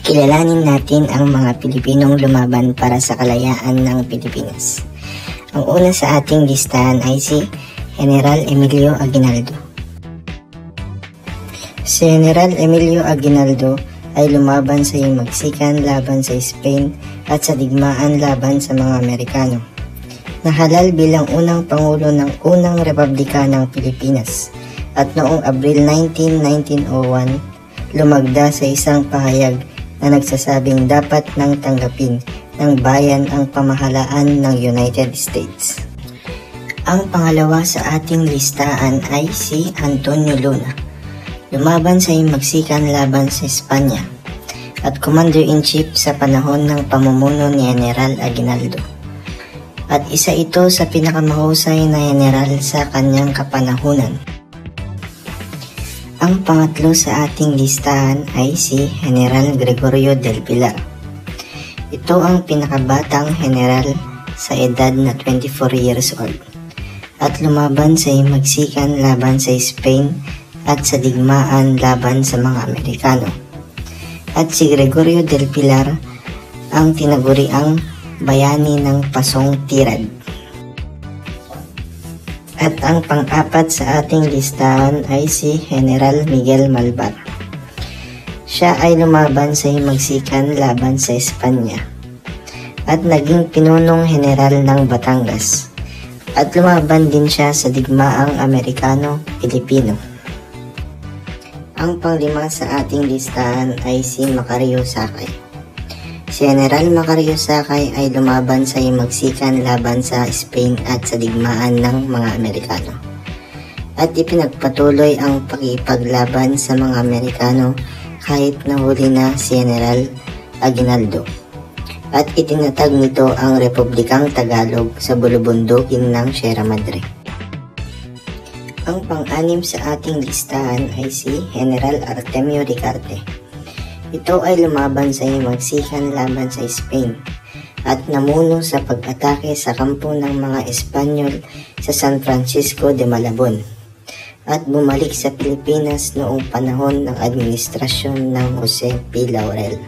Kilalanin natin ang mga Pilipinong lumaban para sa kalayaan ng Pilipinas. Ang una sa ating listahan ay si General Emilio Aguinaldo. Si General Emilio Aguinaldo ay lumaban sa himagsikan laban sa Spain at sa digmaan laban sa mga Amerikano. Nahalal bilang unang Pangulo ng unang Republika ng Pilipinas at noong Abril 19, 1901, lumagda sa isang pahayag na nagsasabing dapat nang tanggapin ng bayan ang pamahalaan ng United States. Ang pangalawa sa ating listahan ay si Antonio Luna. Lumaban sa himagsikan laban sa Espanya at Commander-in-Chief sa panahon ng pamumuno ni General Aguinaldo. At isa ito sa pinakamahusay na general sa kanyang kapanahunan. Ang pangatlo sa ating listahan ay si General Gregorio del Pilar. Ito ang pinakabatang general sa edad na 24 years old at lumaban sa himagsikan laban sa Spain at sa digmaan laban sa mga Amerikano. At si Gregorio del Pilar ang tinaguriang bayani ng Pasong Tirad. At ang pang-apat sa ating listahan ay si General Miguel Malvar. Siya ay lumaban sa himagsikan laban sa Espanya at naging pinunong general ng Batangas at lumaban din siya sa digmaang Amerikano-Pilipino. Ang panglima sa ating listahan ay si Macario Sakay. Si General Macario Sakay ay lumaban sa himagsikan laban sa Spain at sa digmaan ng mga Amerikano. At ipinagpatuloy ang pakipaglaban sa mga Amerikano kahit nahuli na si General Aguinaldo. At itinatag nito ang Republikang Tagalog sa bulubundukin ng Sierra Madre. Ang pang-anim sa ating listahan ay si General Artemio Ricarte. Ito ay lumaban sa himagsikan laban sa Spain at namuno sa pag-atake sa kampo ng mga Espanyol sa San Francisco de Malabon at bumalik sa Pilipinas noong panahon ng administrasyon ng Jose P. Laurel.